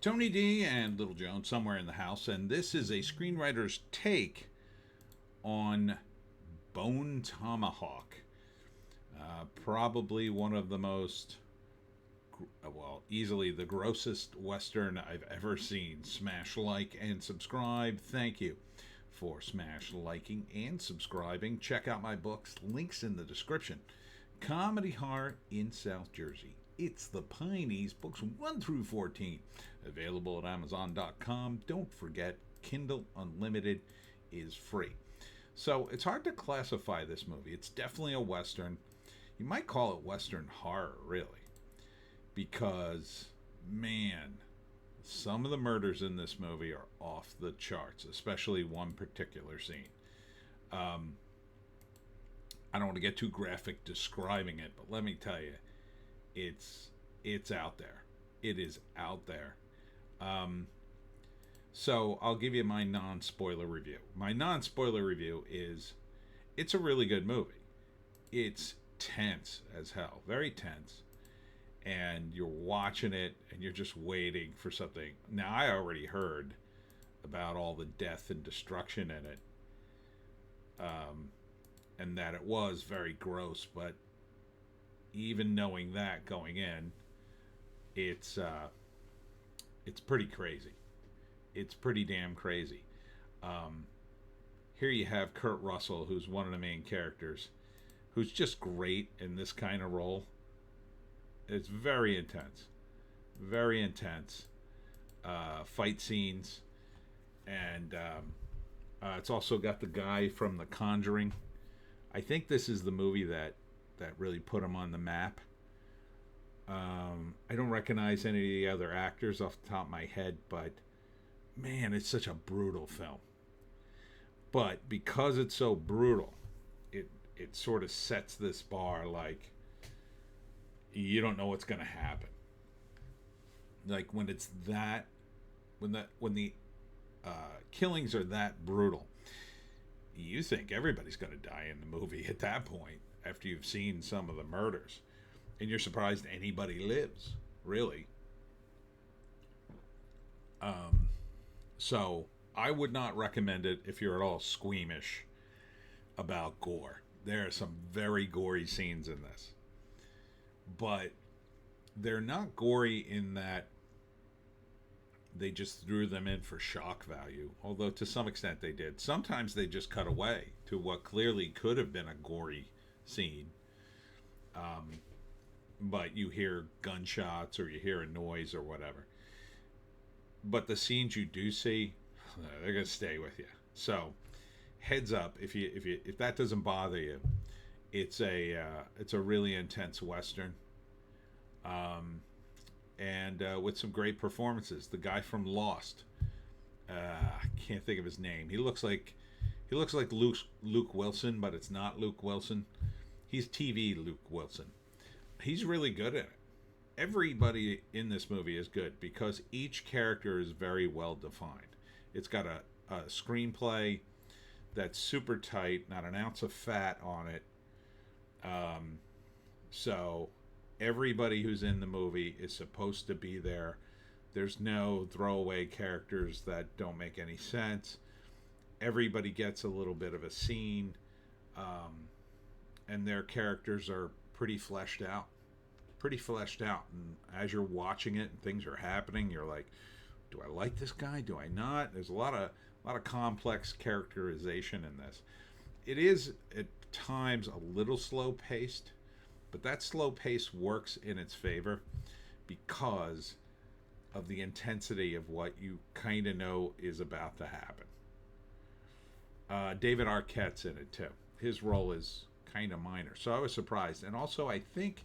Tony D and Little Joan somewhere in the house, and this is a screenwriter's take on Bone Tomahawk. Probably one of the most, well, easily the grossest Western I've ever seen. Smash like and subscribe. Thank you for smash liking and subscribing. Check out my books, links in the description. Comedy Horror in South Jersey. It's the Pineys, books 1 through 14. Available at Amazon.com. Don't forget, Kindle Unlimited is free. So it's hard to classify this movie. It's definitely a Western. You might call it Western horror, really. Because, man, some of the murders in this movie are off the charts, especially one particular scene. I don't want to get too graphic describing it, but let me tell you, it's out there. It is out there. So I'll give you my non-spoiler review. My non-spoiler review is, it's a really good movie. It's tense as hell, very tense, and you're watching it and you're just waiting for something. Now, I already heard about all the death and destruction in it, and that it was very gross, but even knowing that going in, it's pretty crazy. It's pretty damn crazy. Here you have Kurt Russell, who's one of the main characters, who's just great in this kind of role. It's very intense. Very intense. Fight scenes. And it's also got the guy from The Conjuring. I think this is the movie that really put him on the map. I don't recognize any of the other actors off the top of my head, but man, it's such a brutal film. But because it's so brutal, it sort of sets this bar like you don't know what's going to happen. Like when it's that, when the killings are that brutal, you think everybody's going to die in the movie at that point after you've seen some of the murders, and you're surprised anybody lives, really. So I would not recommend it if you're at all squeamish about gore. There are some very gory scenes in this, but they're not gory in that they just threw them in for shock value, although to some extent they did. Sometimes they just cut away to what clearly could have been a gory scene, but you hear gunshots or you hear a noise or whatever. But the scenes you do see, they're gonna stay with you. So heads up, if that doesn't bother you, it's a really intense Western, and with some great performances. The guy from Lost, I can't think of his name. He looks like Luke Wilson, but it's not Luke Wilson. He's TV Luke Wilson. He's really good at it. Everybody in this movie is good because each character is very well defined. It's got a screenplay that's super tight, not an ounce of fat on it. So everybody who's in the movie is supposed to be there. There's no throwaway characters that don't make any sense. Everybody gets a little bit of a scene, and their characters are pretty fleshed out. And as you're watching it and things are happening, you're like, do I like this guy? Do I not? There's a lot of complex characterization in this. It is at times a little slow paced, but that slow pace works in its favor because of the intensity of what you kind of know is about to happen. David Arquette's in it too. His role is kind of minor, so I was surprised. And also, I think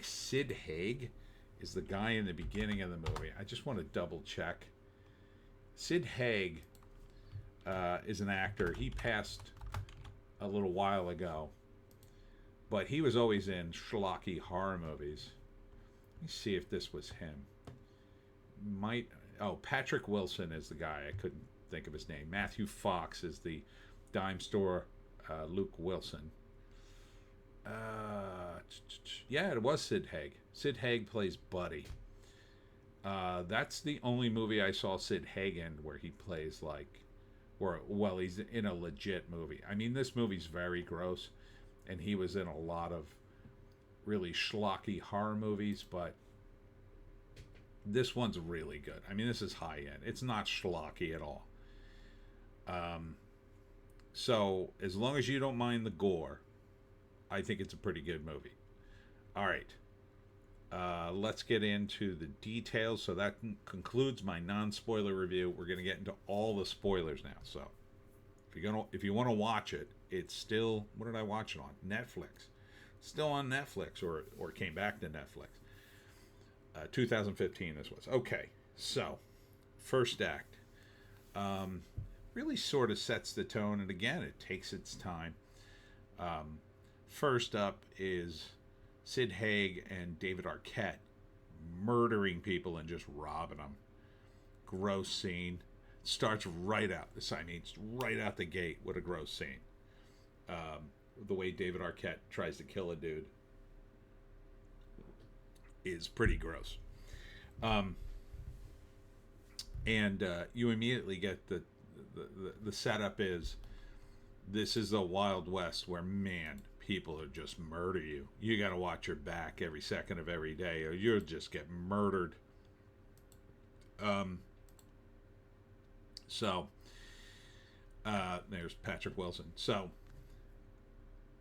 Sid Haig is the guy in the beginning of the movie. I just want to double check. Sid Haig is an actor. He passed a little while ago, but he was always in schlocky horror movies. Let me see if this was him. Patrick Wilson is the guy. I couldn't think of his name. Matthew Fox is the dime store Luke Wilson. Yeah, it was Sid Haig. Sid Haig plays Buddy. That's the only movie I saw Sid Haig in where he plays like, or well, he's in a legit movie. I mean, this movie's very gross, and he was in a lot of really schlocky horror movies, but this one's really good. I mean, this is high end. It's not schlocky at all. Um, so as long as you don't mind the gore, I think it's a pretty good movie. All right, let's get into the details. So that concludes my non-spoiler review. We're gonna get into all the spoilers now. So if you want to watch it, it's still, what did I watch it on? Netflix. Still on Netflix, or came back to Netflix. 2015 this was. Okay, so first act really sort of sets the tone, and again, it takes its time. Um, First up is Sid Haig and David Arquette murdering people and just robbing them. Gross scene. Starts right out. I mean, it's right out the gate. What a gross scene. The way David Arquette tries to kill a dude is pretty gross. Um, and you immediately get the setup is, this is the Wild West where, man, people are just murder you. You got to watch your back every second of every day, or you'll just get murdered. Um, so there's Patrick Wilson. So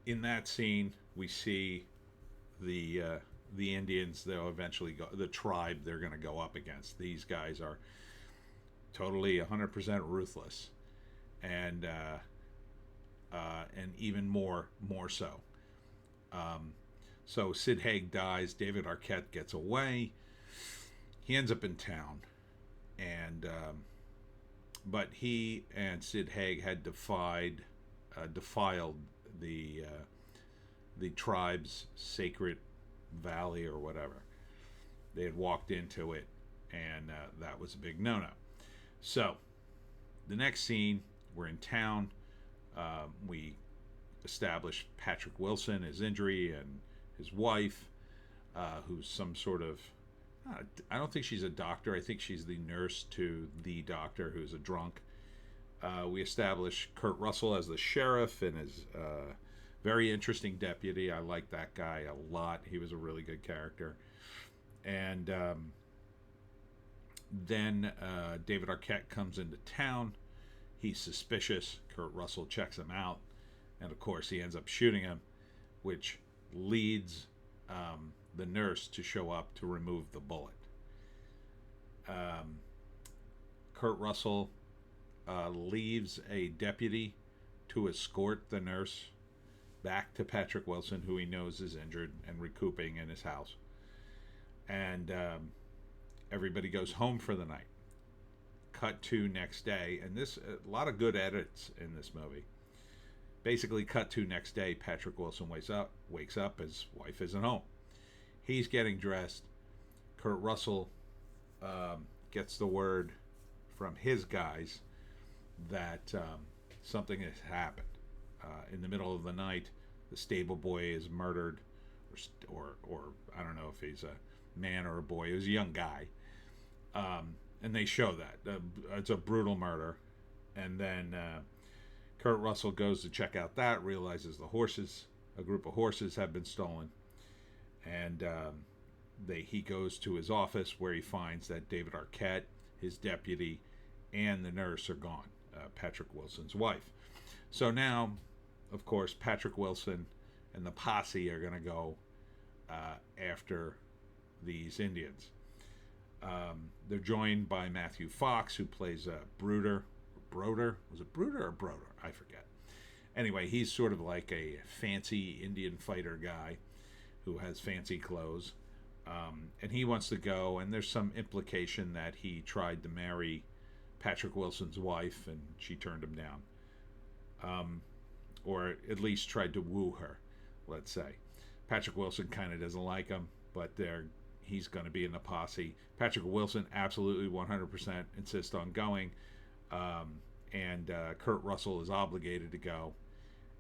in that scene, we see the Indians. They'll eventually go. The tribe they're going to go up against. These guys are totally 100% ruthless, and even more so. So Sid Haig dies. David Arquette gets away. He ends up in town, and but he and Sid Haig had defiled the tribe's sacred valley or whatever. They had walked into it, and that was a big no-no. So the next scene, we're in town. We establish Patrick Wilson, his injury, and his wife, who's some sort of, I don't think she's a doctor. I think she's the nurse to the doctor, who's a drunk. We establish Kurt Russell as the sheriff and his very interesting deputy. I like that guy a lot. He was a really good character. And then David Arquette comes into town. He's suspicious. Kurt Russell checks him out. And of course, he ends up shooting him, which leads the nurse to show up to remove the bullet. Kurt Russell leaves a deputy to escort the nurse back to Patrick Wilson, who he knows is injured and recouping in his house. And everybody goes home for the night. Cut to next day, and this, a lot of good edits in this movie. Basically, cut to next day, Patrick Wilson wakes up, his wife isn't home. He's getting dressed. Kurt Russell gets the word from his guys that something has happened. In the middle of the night, the stable boy is murdered, or I don't know if he's a man or a boy. He was a young guy, and they show that it's a brutal murder. And then Kurt Russell goes to check out that, realizes a group of horses have been stolen, and he goes to his office where he finds that David Arquette, his deputy, and the nurse are gone, Patrick Wilson's wife. So now, of course, Patrick Wilson and the posse are going to go after these Indians. They're joined by Matthew Fox, who plays Broder. Was it Broder or Broder? I forget. Anyway, he's sort of like a fancy Indian fighter guy who has fancy clothes. And he wants to go, and there's some implication that he tried to marry Patrick Wilson's wife, and she turned him down. Or at least tried to woo her, let's say. Patrick Wilson kind of doesn't like him, but he's going to be in the posse. Patrick Wilson absolutely 100% insists on going, and Kurt Russell is obligated to go,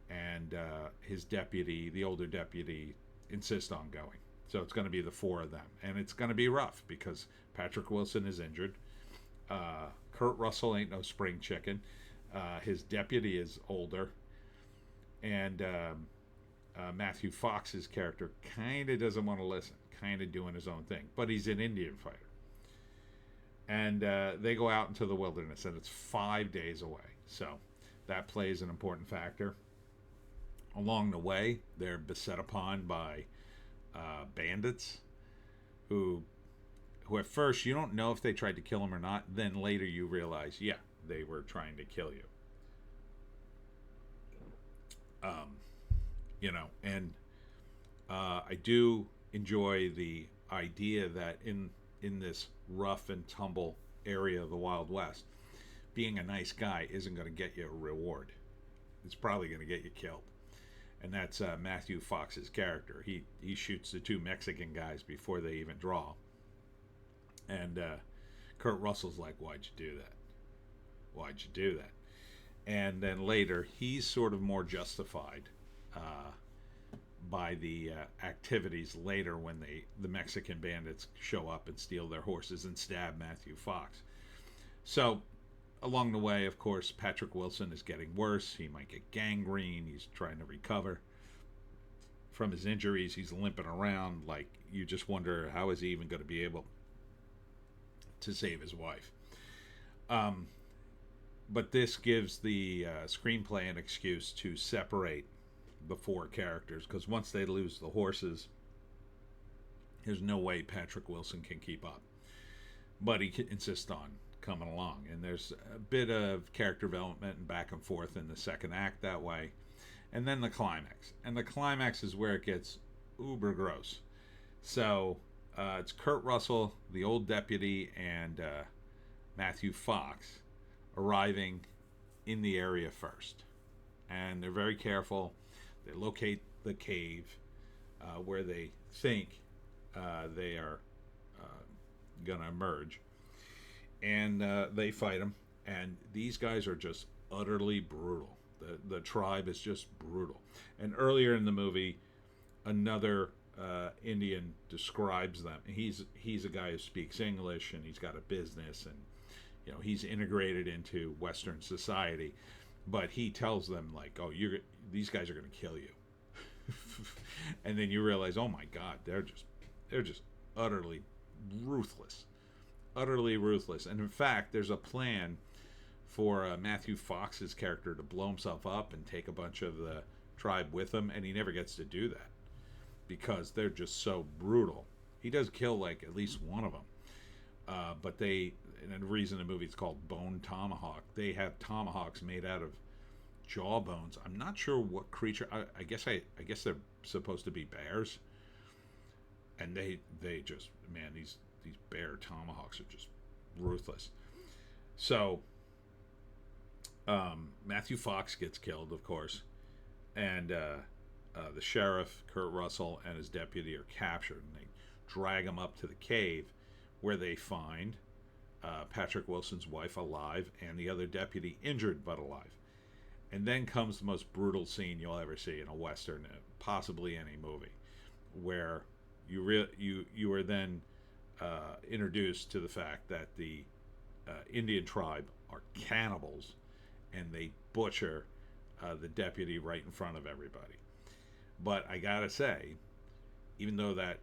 and his deputy, the older deputy, insists on going. So it's going to be the four of them. And it's going to be rough because Patrick Wilson is injured. Kurt Russell ain't no spring chicken. His deputy is older. And Matthew Fox's character kind of doesn't want to listen, kind of doing his own thing. But he's an Indian fighter. And they go out into the wilderness, and it's 5 days away. So that plays an important factor. Along the way, they're beset upon by bandits who at first you don't know if they tried to kill him or not. Then later you realize, yeah, they were trying to kill you. And I do enjoy the idea that in this rough and tumble area of the Wild West, being a nice guy isn't going to get you a reward. It's probably going to get you killed. And that's Matthew Fox's character. He shoots the two Mexican guys before they even draw. And Kurt Russell's like, why'd you do that? Why'd you do that? And then later, he's sort of more justified by the activities later when the Mexican bandits show up and steal their horses and stab Matthew Fox. So along the way, of course, Patrick Wilson is getting worse. He might get gangrene. He's trying to recover from his injuries. He's limping around. Like, you just wonder, how is he even going to be able to save his wife? But this gives the screenplay an excuse to separate the four characters, because once they lose the horses, there's no way Patrick Wilson can keep up. But he insists on coming along, and there's a bit of character development and back and forth in the second act that way. And then the climax, and the climax is where it gets uber gross. So it's Kurt Russell, the old deputy, and Matthew Fox arriving in the area first, and they're very careful. They locate the cave where they think they are gonna emerge, and they fight them. And these guys are just utterly brutal. The tribe is just brutal. And earlier in the movie, another Indian describes them. He's a guy who speaks English, and he's got a business, and he's integrated into Western society. But he tells them, like, oh, these guys are going to kill you. And then you realize, oh my God, they're just utterly ruthless. Utterly ruthless. And in fact, there's a plan for Matthew Fox's character to blow himself up and take a bunch of the tribe with him, and he never gets to do that because they're just so brutal. He does kill, like, at least one of them. But and the reason the movie's called Bone Tomahawk, they have tomahawks made out of jawbones. I'm not sure what creature. I guess they're supposed to be bears, and they just, man, these bear tomahawks are just ruthless. So Matthew Fox gets killed, of course, and the sheriff, Kurt Russell, and his deputy are captured, and they drag him up to the cave, where they find Patrick Wilson's wife alive and the other deputy injured but alive. And then comes the most brutal scene you'll ever see in a Western, possibly any movie, where you are then introduced to the fact that the Indian tribe are cannibals, and they butcher the deputy right in front of everybody. But I gotta say, even though that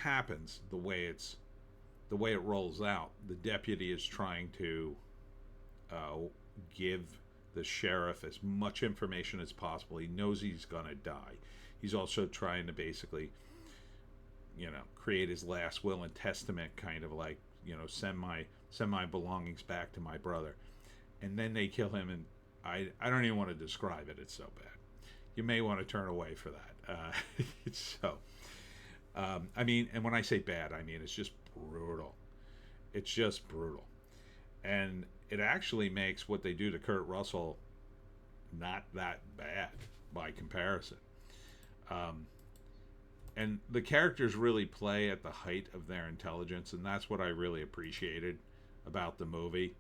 happens, the way it rolls out, the deputy is trying to give the sheriff as much information as possible. He knows he's gonna die. He's also trying to basically, create his last will and testament, kind of like, send my belongings back to my brother. And then they kill him, and I don't even want to describe it. It's so bad. You may want to turn away for that. I mean, and when I say bad, I mean it's just brutal. It's just brutal. And it actually makes what they do to Kurt Russell not that bad by comparison. And the characters really play at the height of their intelligence, and that's what I really appreciated about the movie.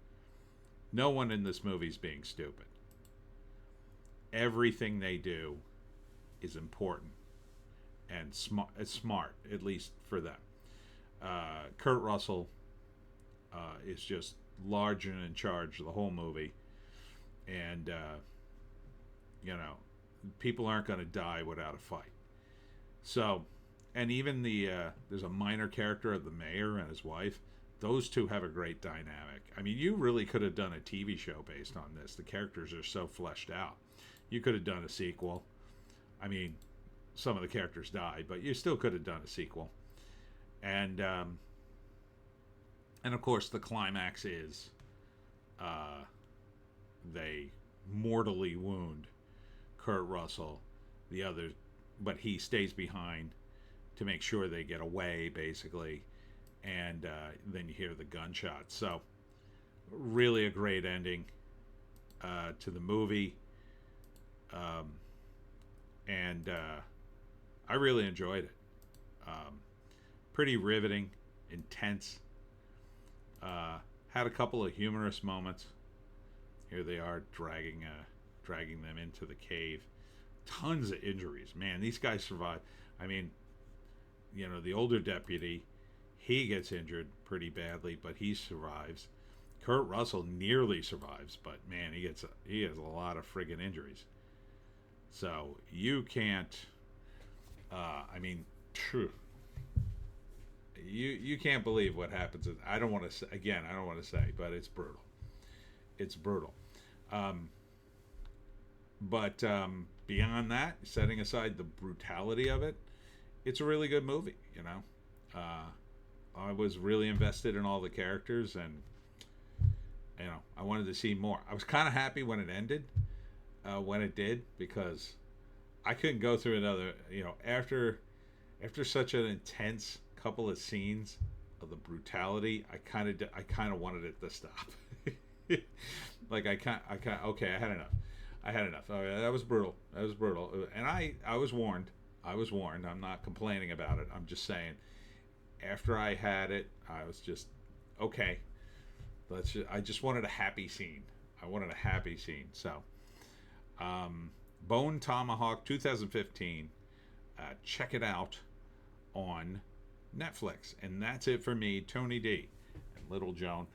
No one in this movie is being stupid. Everything they do is important. and smart. It's smart, at least for them. Kurt Russell is just large and in charge of the whole movie, and you know, people aren't going to die without a fight. So, and even there's a minor character of the mayor and his wife. Those two have a great dynamic. I mean, you really could have done a TV show based on this. The characters are so fleshed out. You could have done a sequel. I mean, some of the characters died, but you still could have done a sequel. And of course, the climax is they mortally wound Kurt Russell, the other, but he stays behind to make sure they get away, basically. And then you hear the gunshots. So, really a great ending to the movie. And I really enjoyed it. Pretty riveting, intense. Had a couple of humorous moments. Here they are dragging them into the cave. Tons of injuries. Man, these guys survive. I mean, you know, the older deputy, he gets injured pretty badly, but he survives. Kurt Russell nearly survives, but man, he has a lot of friggin' injuries. So you can't. I mean, you can't believe what happens. I don't want to say again. I don't want to say, but it's brutal. It's brutal. But beyond that, setting aside the brutality of it, it's a really good movie. You know. I was really invested in all the characters, and you know, I wanted to see more. I was kind of happy when it ended, when it did, because I couldn't go through another. You know, after such an intense couple of scenes of the brutality, I kind of wanted it to stop. Like okay, I had enough. Oh, yeah, that was brutal. And I was warned. I'm not complaining about it. I'm just saying. After I had it, I was just okay. I just wanted a happy scene. So, Bone Tomahawk 2015. Check it out on Netflix. And that's it for me, Tony D. And Little Joan.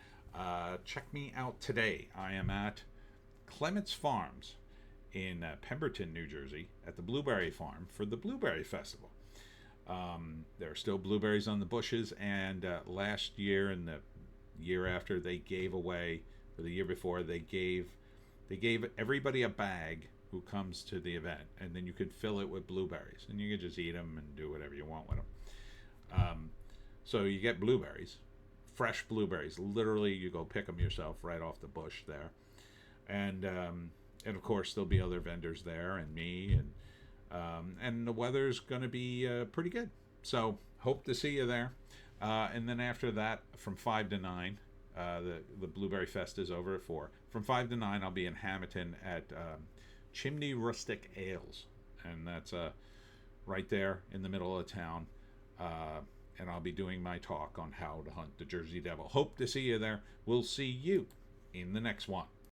Check me out today. I am at Clements Farms in Pemberton, New Jersey, at the Blueberry Farm for the Blueberry Festival. There are still blueberries on the bushes, and last year and the year after, they gave away, or the year before, they gave everybody a bag who comes to the event, and then you could fill it with blueberries, and you could just eat them and do whatever you want with them. So you get blueberries, fresh blueberries. Literally, you go pick them yourself right off the bush there, and of course there'll be other vendors there, and me, and the weather's going to be pretty good. So hope to see you there. And then after that, from 5 to 9, the Blueberry Fest is over at 4. From 5 to 9, I'll be in Hamilton at Chimney Rustic Ales. And that's right there in the middle of town. And I'll be doing my talk on how to hunt the Jersey Devil. Hope to see you there. We'll see you in the next one.